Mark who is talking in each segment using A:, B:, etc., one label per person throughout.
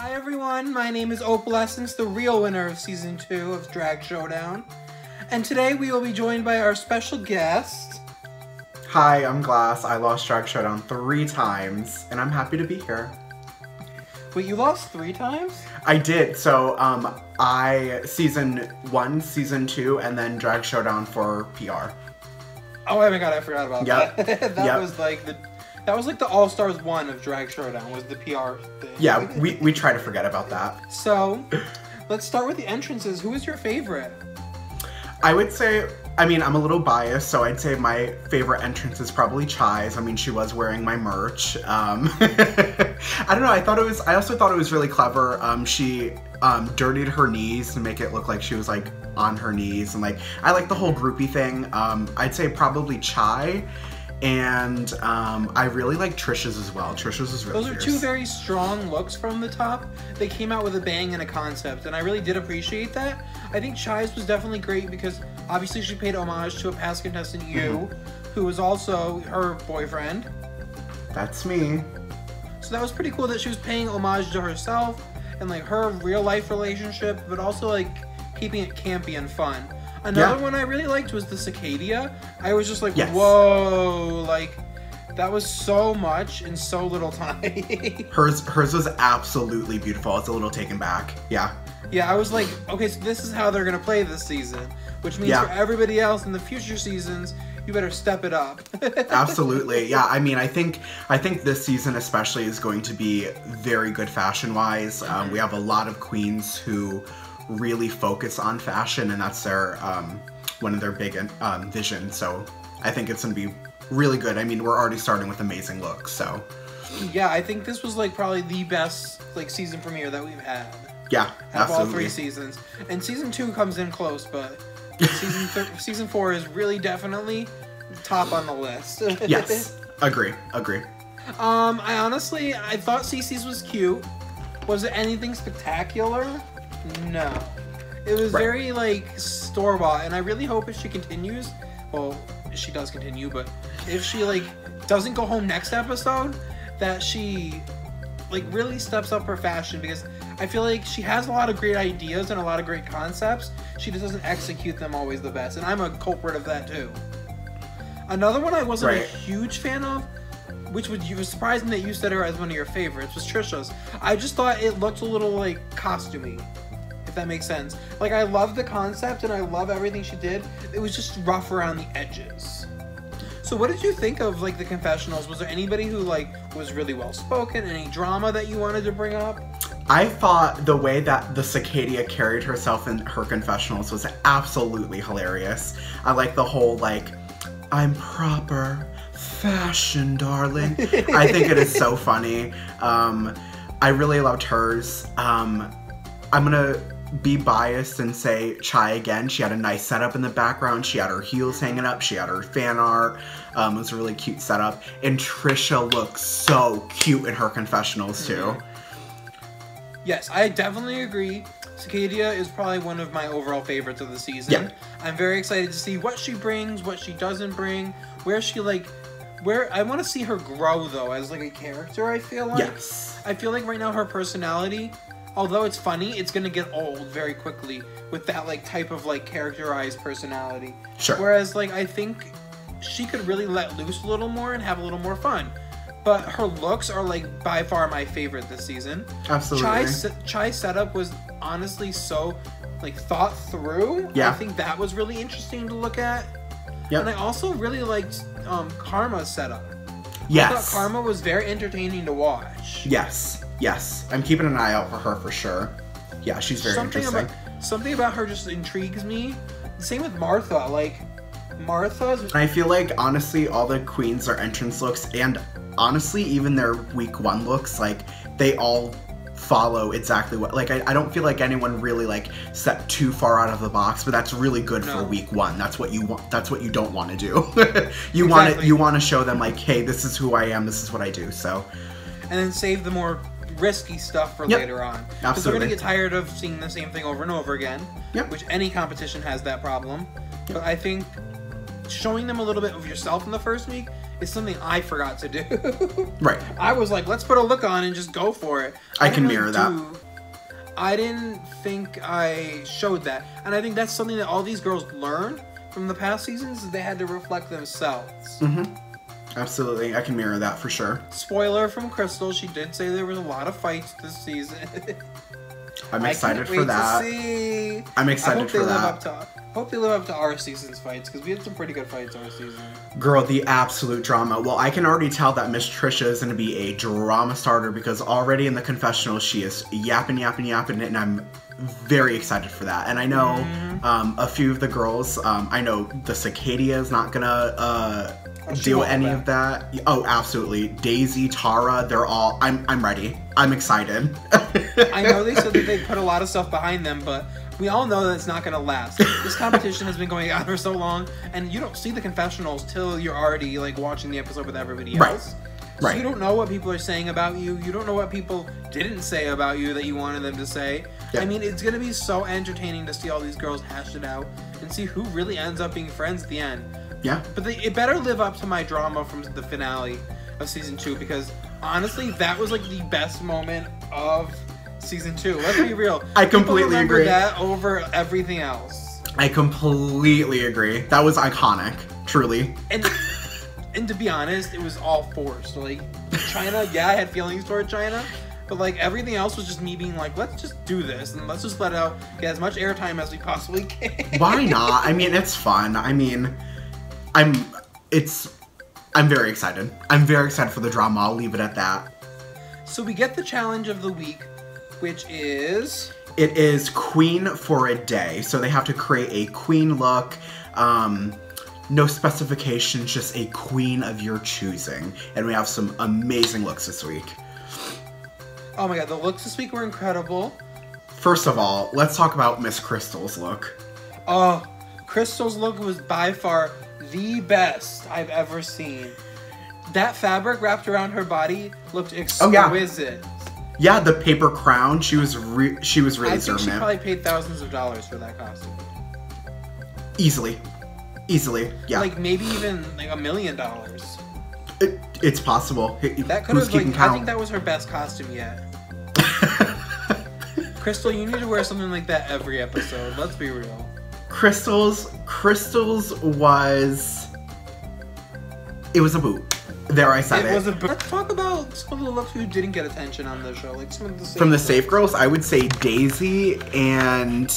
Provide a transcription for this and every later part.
A: Hi everyone, my name is OPAL Essence, the real winner of Season 2 of Drag Showdown. And today we will be joined by our special guest.
B: Hi, I'm Glass. I lost Drag Showdown 3 times, and I'm happy to be here.
A: Wait, you lost 3 times?
B: I did. So, Season 1, Season 2, and then Drag Showdown for PR.
A: Oh my god, I forgot about that.
B: That
A: was like the All-Stars 1 of Drag Showdown, was the PR thing.
B: Yeah, we try to forget about that.
A: So, let's start with the entrances. Who is your favorite?
B: I would say, I mean, I'm a little biased, so I'd say my favorite entrance is probably Chai's. I mean, she was wearing my merch. I don't know, I also thought it was really clever. She dirtied her knees to make it look like she was like on her knees, and like, I like the whole groupie thing. I'd say probably Chai. And I really like Trisha's as well. Trisha's is really
A: Those are two very strong looks from the top. They came out with a bang and a concept, and I really did appreciate that. I think Chai's was definitely great because obviously she paid homage to a past contestant, you, who was also her boyfriend.
B: That's me.
A: So that was pretty cool that she was paying homage to herself and like her real life relationship, but also like keeping it campy and fun. Another one I really liked was the Cicada. I was just like, whoa, like, that was so much in so little time.
B: Hers was absolutely beautiful. It's a little taken back. Yeah.
A: Yeah, I was like, okay, so this is how they're going to play this season. Which means for everybody else in the future seasons, you better step it up.
B: Absolutely. Yeah, I mean, I think this season especially is going to be very good fashion-wise. We have a lot of queens who really focus on fashion, and that's their one of their big visions. So I think it's gonna be really good. I mean, we're already starting with amazing looks, so
A: yeah, I think this was like probably the best like season premiere that we've had.
B: Yeah,
A: out of all 3 seasons, and season 2 comes in close, but season 4 is really definitely top on the list.
B: Yes, agree.
A: I thought Cece's was cute. Was it anything spectacular? No. It was very, like, store-bought, and I really hope if she continues, well, she does continue, but if she, like, doesn't go home next episode, that she, like, really steps up her fashion, because I feel like she has a lot of great ideas and a lot of great concepts. She just doesn't execute them always the best, and I'm a culprit of that, too. Another one I wasn't a huge fan of, which was surprising that you said her as one of your favorites, was Trisha's. I just thought it looked a little, like, costumey. If that makes sense. Like, I love the concept and I love everything she did. It was just rough around the edges. So what did you think of, like, the confessionals? Was there anybody who, like, was really well spoken? Any drama that you wanted to bring up?
B: I thought the way that the Cicada carried herself in her confessionals was absolutely hilarious. I like the whole, like, I'm proper fashion, darling. I think it is so funny. I really loved hers. I'm gonna be biased and say Chai again. She had a nice setup in the background. She had her heels hanging up. She had her fan art. It was a really cute setup. And Trisha looks so cute in her confessionals too.
A: Yes, I definitely agree. Cicada is probably one of my overall favorites of the season.
B: Yeah.
A: I'm very excited to see what she brings, what she doesn't bring, where she I want to see her grow though as like a character, I feel like.
B: Yes.
A: I feel like right now her personality, although it's funny, it's gonna get old very quickly with that like type of like characterized personality.
B: Sure.
A: Whereas like I think she could really let loose a little more and have a little more fun. But her looks are like by far my favorite this season.
B: Absolutely.
A: Chai's setup was honestly so like thought through.
B: Yeah.
A: I think that was really interesting to look at.
B: Yep.
A: And I also really liked Karma's setup.
B: Yes.
A: I thought Karma was very entertaining to watch.
B: Yes. I'm keeping an eye out for her for sure. Yeah, she's very interesting.
A: Something about her just intrigues me. Same with Martha. Like, Martha's...
B: I feel like, honestly, all the queens, their entrance looks, and honestly, even their week 1 looks, like, they all follow exactly what... Like, I don't feel like anyone really, like, stepped too far out of the box, but that's really good for week 1. That's what you want. That's what you don't want to do. You want to show them, like, hey, this is who I am, this is what I do, so...
A: And then save the more risky stuff for later on. Because they're going to get tired of seeing the same thing over and over again. Which any competition has that problem. But I think showing them a little bit of yourself in the first week is something I forgot to do.
B: Right.
A: I was like, let's put a look on and just go for it.
B: I can mirror that.
A: I didn't think I showed that. And I think that's something that all these girls learned from the past seasons, is they had to reflect themselves.
B: Mm-hmm. Absolutely. I can mirror that for sure.
A: Spoiler from Crystal, she did say there was a lot of fights this season.
B: I'm excited for that. I'm excited for that.
A: Hope they live up to our season's fights, because we had some pretty good fights our season.
B: Girl, the absolute drama. Well, I can already tell that Miss Trisha is going to be a drama starter, because already in the confessional she is yapping, and I'm very excited for that. And I know a few of the girls, I know the Cicadia is not going to do any of that. Oh, absolutely. Daisy, Tara, they're all, I'm ready. I'm excited.
A: I know they said that they put a lot of stuff behind them, but we all know that it's not going to last. This competition has been going on for so long, and you don't see the confessionals till you're already like watching the episode with everybody else. So you don't know what people are saying about you. You don't know what people didn't say about you that you wanted them to say. I mean, it's going to be so entertaining to see all these girls hash it out and see who really ends up being friends at the end.
B: Yeah.
A: But it better live up to my drama from the finale of season 2, because honestly, that was like the best moment of season 2. Let's be real.
B: I completely agree.
A: That over everything else.
B: I completely agree. That was iconic, truly.
A: And to be honest, it was all forced. Like, China, yeah, I had feelings toward China, but like everything else was just me being like, let's just do this and let's just let out, get as much airtime as we possibly can.
B: Why not? I mean, it's fun. I mean, I'm very excited. I'm very excited for the drama. I'll leave it at that. So
A: we get the challenge of the week, which is...
B: It is Queen for a Day. So they have to create a queen look. No specifications, just a queen of your choosing. And we have some amazing looks this week.
A: Oh my god, the looks this week were incredible.
B: First of all, let's talk about Miss Crystal's look.
A: Oh, Crystal's look was by far the best I've ever seen. That fabric wrapped around her body looked exquisite.
B: Yeah, the paper crown, she was really serving
A: I think she probably paid thousands of dollars for that costume.
B: Easily, yeah.
A: Like maybe even like $1 million.
B: It's possible.
A: That could have like, I think that was her best costume yet. Crystal, you need to wear something like that every episode. Let's be real.
B: Crystal's was... It was a boot. There, I said it.
A: It was a boot. Let's talk about some of the looks who didn't get attention on the show. Like some of the safe
B: From the safe girls, I would say Daisy and...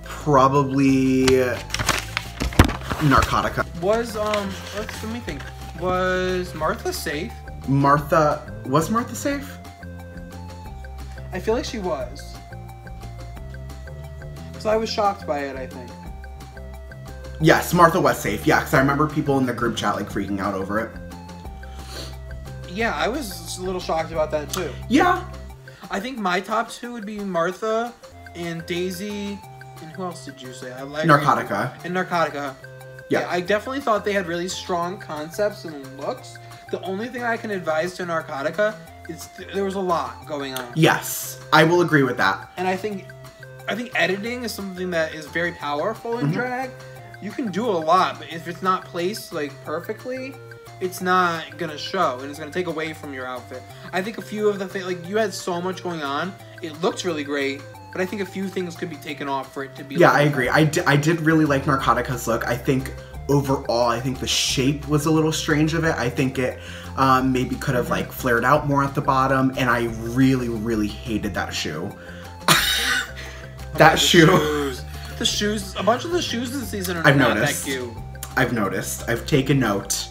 B: probably... Narcotica.
A: Let me think. Was Martha safe?
B: Was Martha safe?
A: I feel like she was. Because I was shocked by it, I think.
B: Yes, Martha was safe. Yeah, because I remember people in the group chat like freaking out over it.
A: Yeah, I was a little shocked about that too.
B: Yeah.
A: I think my top 2 would be Martha and Daisy. And who else did you say?
B: Narcotica.
A: And Narcotica.
B: Yeah,
A: I definitely thought they had really strong concepts and looks. The only thing I can advise to Narcotica is there was a lot going on.
B: Yes, I will agree with that.
A: And I think editing is something that is very powerful in drag. You can do a lot, but if it's not placed like perfectly, it's not gonna show, and it's gonna take away from your outfit. I think a few of the things, like you had so much going on, it looked really great. But I think a few things could be taken off for it to be...
B: Yeah, I agree. I did really like Narcotica's look. I think overall, I think the shape was a little strange of it. I think it maybe could have like flared out more at the bottom. And I really, really hated that shoe. That shoe.
A: The shoes. A bunch of the shoes this season are not that cute.
B: I've noticed. I've taken note.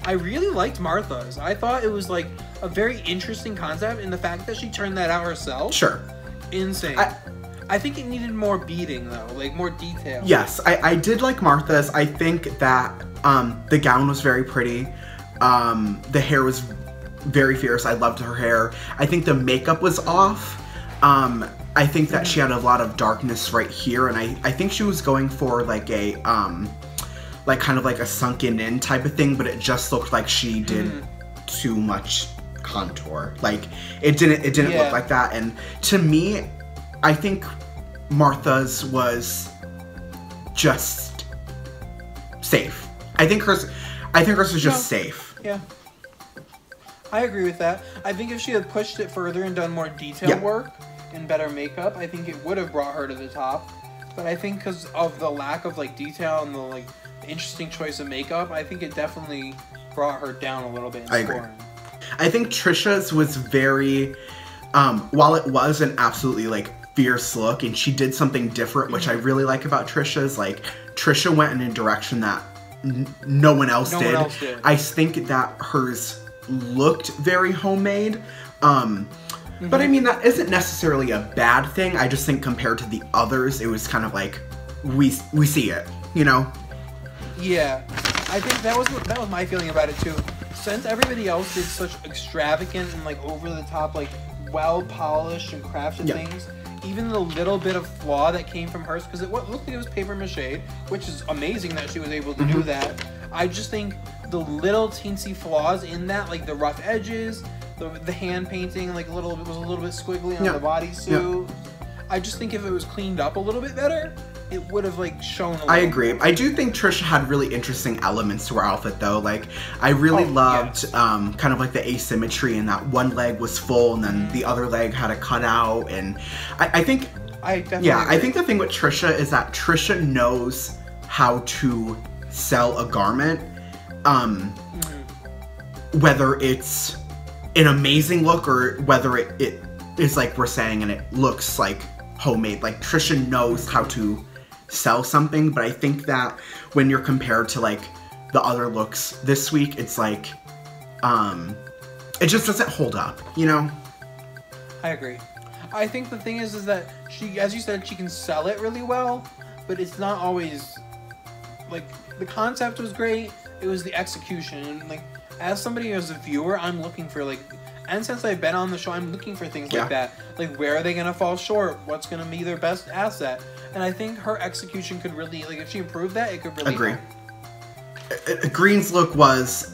A: I really liked Martha's. I thought it was like a very interesting concept in the fact that she turned that out herself.
B: Sure.
A: Insane. I think it needed more beading though, like more detail.
B: Yes, I did like Martha's. I think that the gown was very pretty. The hair was very fierce. I loved her hair. I think the makeup was off. I think that she had a lot of darkness right here, and I think she was going for like a like kind of like a sunken in type of thing, but it just looked like she did too much contour. Like it didn't look like that. And to me, I think Martha's was just safe. I think hers was just safe.
A: Yeah. I agree with that. I think if she had pushed it further and done more detail work and better makeup, I think it would have brought her to the top. But I think because of the lack of like detail and the like interesting choice of makeup, I think it definitely brought her down a little bit in scoring.
B: Agree. I think Trisha's was very, while it was an absolutely like fierce look and she did something different, which I really like about Trisha's, like Trisha went in a direction that no one else did. I think that hers looked very homemade. But I mean, that isn't necessarily a bad thing. I just think compared to the others, it was kind of like, we see it, you know?
A: Yeah, I think that was my feeling about it too. Since everybody else did such extravagant and like over the top, like well polished and crafted things, even the little bit of flaw that came from hers, because it looked like it was paper mache, which is amazing that she was able to do that. I just think the little teensy flaws in that, like the rough edges, the hand painting, like was a little bit squiggly on the bodysuit. I just think if it was cleaned up a little bit better, it would have like shown a little.
B: I agree. I do think Trisha had really interesting elements to her outfit though. Like I really loved kind of like the asymmetry in that one leg was full and then the other leg had a cutout, and I think agree. I think the thing with Trisha is that Trisha knows how to sell a garment, whether it's an amazing look or whether it is like we're saying and it looks like homemade. Like Trisha knows how to sell something, but I think that when you're compared to like the other looks this week, it's like it just doesn't hold up, you know?
A: I agree. I think the thing is that she, as you said, she can sell it really well, but it's not always like the concept was great, it was the execution. And like as somebody, as a viewer, I'm looking for like, and since I've been on the show, I'm looking for things like that. Like, where are they going to fall short? What's going to be their best asset? And I think her execution could really, like, if she improved that, it could really help.
B: Green's look was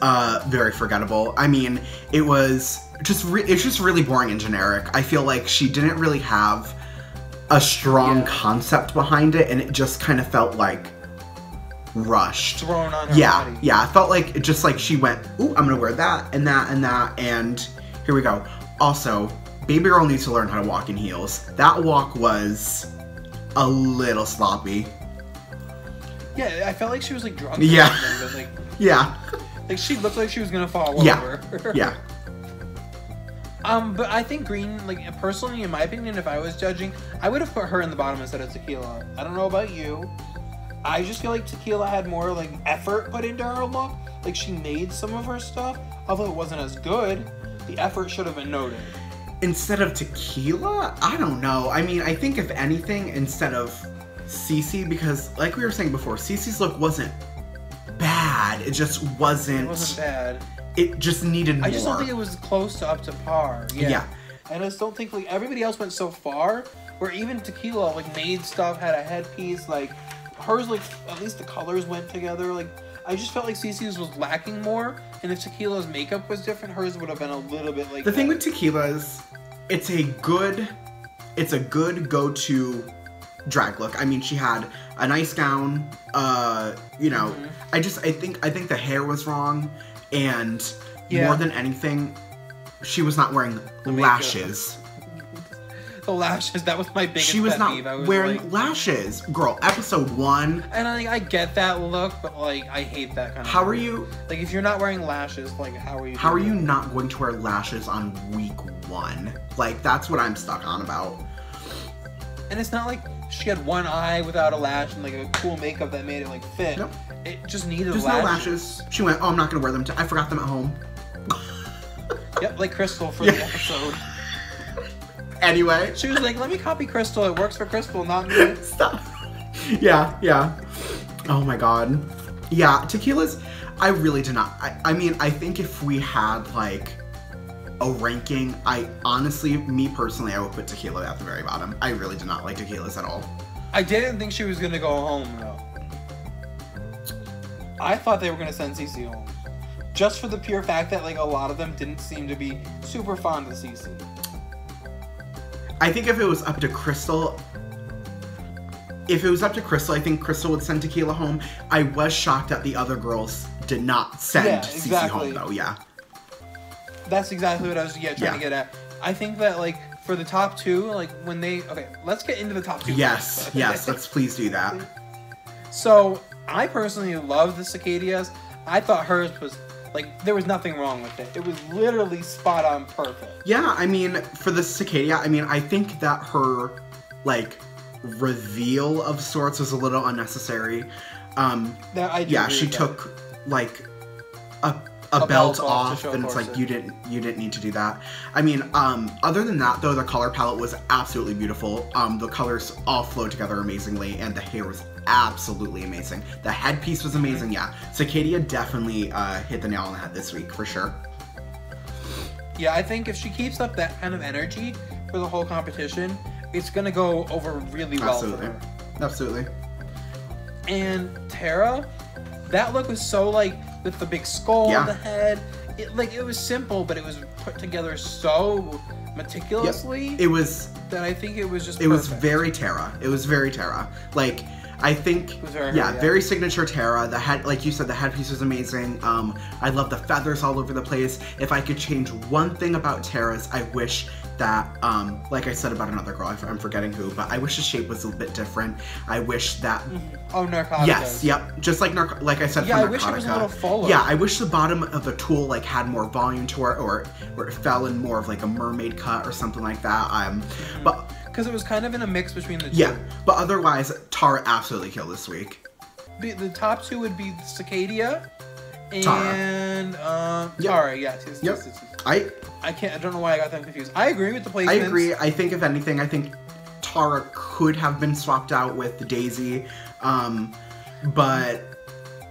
B: very forgettable. I mean, it was just it's just really boring and generic. I feel like she didn't really have a strong concept behind it, and it just kind of felt like rushed.
A: Thrown on her body.
B: Yeah, it felt like just like she went, ooh, I'm gonna wear that and that and that, and here we go. Also, baby girl needs to learn how to walk in heels. That walk was a little sloppy.
A: Yeah, I felt like she was like drunk.
B: Yeah.
A: But, like,
B: like
A: she looked like she was gonna fall over.
B: Yeah.
A: But I think Green, like personally, in my opinion, if I was judging, I would have put her in the bottom instead of Tequila. I don't know about you. I just feel like Tequila had more like effort put into her look. Like she made some of her stuff, although it wasn't as good. The effort should have been noted.
B: Instead of Tequila, I don't know. I mean, I think if anything, instead of Cece, because like we were saying before, Cece's look wasn't bad. It just wasn't.
A: It wasn't bad.
B: It just needed more.
A: I just don't think it was close to up to par. Yeah. And I just don't think like everybody else went so far, where even Tequila like made stuff, had a headpiece, like hers, like at least the colors went together. Like I just felt like Cece's was lacking more, and if Tequila's makeup was different, hers would have been a little bit like.
B: The thing with Tequila is, it's a good go-to drag look. I mean, she had a nice gown. You know, I think the hair was wrong, and more than anything, she was not wearing lashes.
A: The lashes, that was my biggest
B: She was
A: pet
B: not
A: peeve. I was
B: wearing
A: like,
B: lashes. Girl, episode 1.
A: And I get that look, but like I hate that kind of
B: How
A: look.
B: are you?
A: Like if you're not wearing lashes, like how are you?
B: How are you not going to wear lashes on week 1? Like that's what I'm stuck on about.
A: And it's not like she had one eye without a lash and like a cool makeup that made it like fit.
B: Nope.
A: It just needed
B: There's
A: lashes.
B: no lashes. She went, oh, I'm not gonna wear them. I forgot them at home.
A: Yep, like Crystal for the episode.
B: Anyway.
A: She was like, let me copy Crystal. It works for Crystal, not me.
B: Stop. Yeah. Oh my god. Yeah, Tequila's, I really did not. I mean, I think if we had like a ranking, I honestly, me personally, I would put Tequila at the very bottom. I really did not like Tequila's at all.
A: I didn't think she was gonna go home though. I thought they were gonna send Cece home. Just for the pure fact that like a lot of them didn't seem to be super fond of Cece.
B: if it was up to Crystal, I think Crystal would send Tequila home. I was shocked that the other girls did not send Cece home, though. Yeah.
A: That's exactly what I was trying to get at. I think that, like, for the top two, like, when they... Okay, let's get into the top two.
B: Yes, yes, let's please do that.
A: So, I personally love the Cicadias. I thought hers was, like, there was nothing wrong with it. It was literally spot on perfect.
B: Yeah, I mean, for the Cicadia, I mean, I think that her, like, reveal of sorts was a little unnecessary. She took, like, a belt off, and it's like, you didn't need to do that. I mean, other than that, though, the color palette was absolutely beautiful. The colors all flowed together amazingly, and the hair was absolutely amazing. The headpiece was amazing, yeah. Cicadia definitely hit the nail on the head this week, for sure.
A: Yeah, I think if she keeps up that kind of energy for the whole competition, it's gonna go over really well for her.
B: Absolutely.
A: And Tara, that look was so, like, with the big skull on the head. It was simple, but it was put together so meticulously.
B: It was
A: that I think it was just.
B: It was very Tara. It was very Tara. Like, I think, very signature Tara. The head, like you said, the headpiece was amazing. I love the feathers all over the place. If I could change one thing about Tara's, I wish that, like I said about another girl, I'm forgetting who, but I wish the shape was a little bit different. I wish that...
A: Oh, Narcotica.
B: Yes, yep. Just like I said for Narcotica.
A: Yeah, I wish it was a little fuller.
B: Yeah, I wish the bottom of the tulle, like, had more volume to it, or it fell in more of, like, a mermaid cut or something like that. But...
A: Because it was kind of in a mix between the two.
B: Yeah, but otherwise, Tara absolutely killed this week.
A: The top two would be Cicadia and Tara. Yes. I don't know why I got them confused. I agree with the placements.
B: I agree. I think, if anything, Tara could have been swapped out with Daisy. But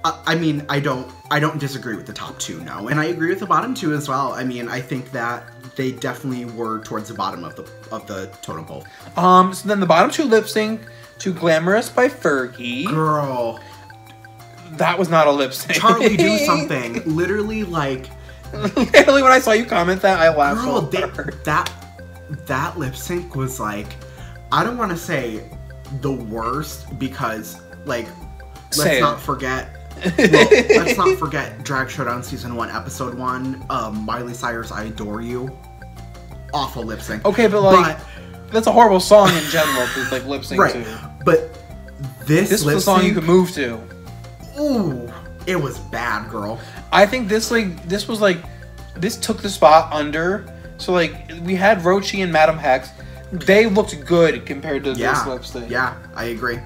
B: I mean, I don't disagree with the top two, no. And I agree with the bottom two as well. I mean, I think that they definitely were towards the bottom of the totem pole.
A: So then the bottom two lip sync to Glamorous by Fergie.
B: Girl.
A: That was not a lip sync.
B: Charlie, do something. Literally, like...
A: Literally, when I saw you comment that, I laughed so hard.
B: That lip sync was, like... I don't want to say the worst, because, like... Let's not forget Drag Showdown Season 1, Episode 1, Miley Cyrus, I Adore You. Awful lip sync.
A: Okay, but, like, that's a horrible song in general to, like, lip sync to.
B: But this
A: was a song you could move to.
B: Ooh, it was bad, girl.
A: I think this took the spot under. So, like, we had Rochi and Madam Hex. They looked good compared to this lip sync.
B: Yeah, I agree.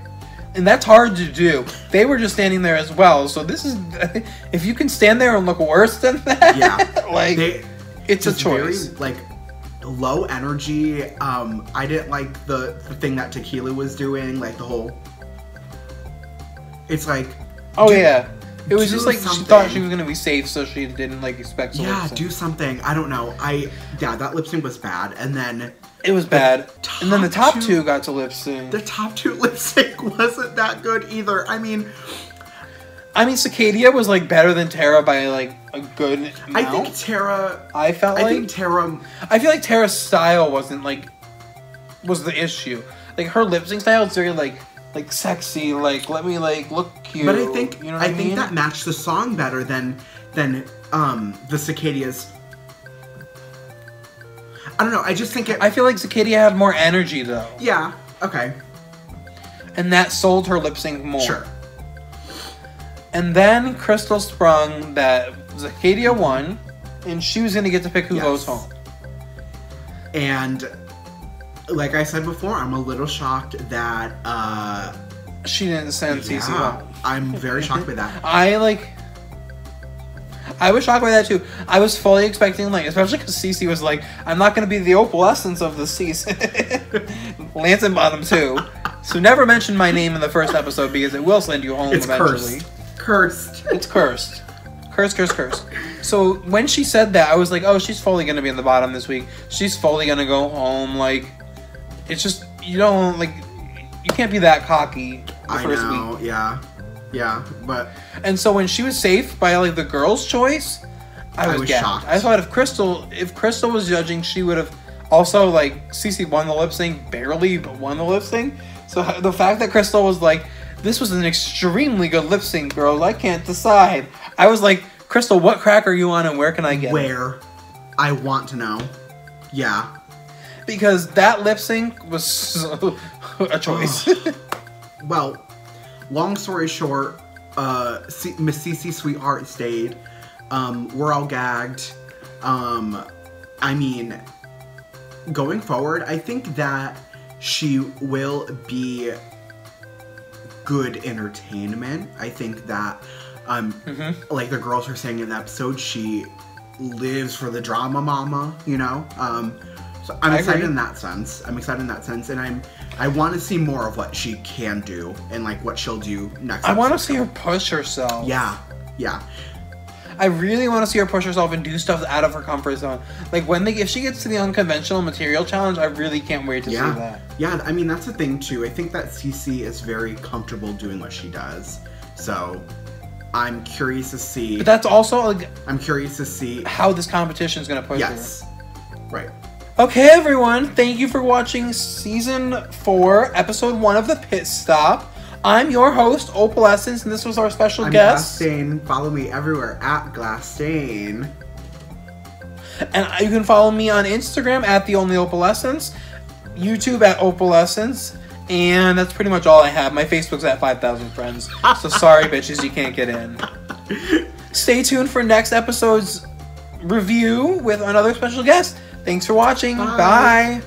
A: And that's hard to do. They were just standing there as well. So this is... If you can stand there and look worse than that, like, it's a choice.
B: Very, like, low energy. I didn't like the thing that Tequila was doing. Like, the whole... It's like...
A: Oh, yeah. It was just like something. She thought she was going to be safe, so she didn't, like, expect something.
B: Yeah, do something. I don't know. That lip sync was bad. And then...
A: It was bad. And then the top two got to lip sync.
B: The top two lip sync wasn't that good either. I mean,
A: Cicadia was, like, better than Tara by, like, a good amount.
B: I think Tara...
A: I feel like Tara's style wasn't, like... Was the issue. Like, her lip sync style is very, like sexy, like, let me, like, look cute.
B: But I think,
A: you know what I
B: think that matched the song better than the Cicadias. I don't know, I just think
A: I feel like Cicadia had more energy, though.
B: Yeah, okay.
A: And that sold her lip sync more.
B: Sure.
A: And then Crystal sprung that Cicadia won, and she was going to get to pick who goes home.
B: And, like I said before, I'm a little shocked that,
A: she didn't send Cece home.
B: I'm very shocked by that.
A: I was shocked by that too. I was fully expecting, like, especially because Cece was like, I'm not going to be the OPAL Essence of the season. Lance and Bottom too. So never mention my name in the first episode because it will send you home eventually.
B: Cursed.
A: It's cursed. Cursed. So when she said that, I was like, oh, she's fully going to be in the bottom this week. She's fully going to go home. Like, it's just, you don't, like, you can't be that cocky the first week.
B: Yeah, but...
A: And so when she was safe by, like, the girl's choice, I was shocked. I thought if Crystal was judging, she would have also, like, Cece won the lip sync, barely, but won the lip sync. So the fact that Crystal was like, this was an extremely good lip sync, girls. I can't decide. I was like, Crystal, what crack are you on and where can I get it?
B: Where? I want to know. Yeah.
A: Because that lip sync was a choice.
B: Well, long story short, Miss Cece Sweetheart stayed. We're all gagged. I mean, going forward, I think that she will be good entertainment. I think that, like the girls were saying in the episode, she lives for the drama mama, you know? So I'm excited in that sense. And I want to see more of what she can do and like what she'll do next.
A: I want to see her push herself.
B: Yeah.
A: I really want to see her push herself and do stuff out of her comfort zone. Like if she gets to the unconventional material challenge, I really can't wait to see that.
B: Yeah, I mean that's the thing too. I think that Cece is very comfortable doing what she does. So I'm curious to see.
A: But that's also like
B: I'm curious to see
A: how this competition is going to push her.
B: Yes. Right.
A: Okay, everyone. Thank you for watching Season 4, Episode 1 of The Pit Stop. I'm your host, OPAL Essence, and this was our special guest.
B: GlassStaine. Follow me everywhere at GlassStaine.
A: And you can follow me on Instagram at The Only OPAL Essence, YouTube at OPAL Essence, and that's pretty much all I have. My Facebook's at 5,000 friends. So sorry, bitches, you can't get in. Stay tuned for next episode's review with another special guest. Thanks for watching. Bye.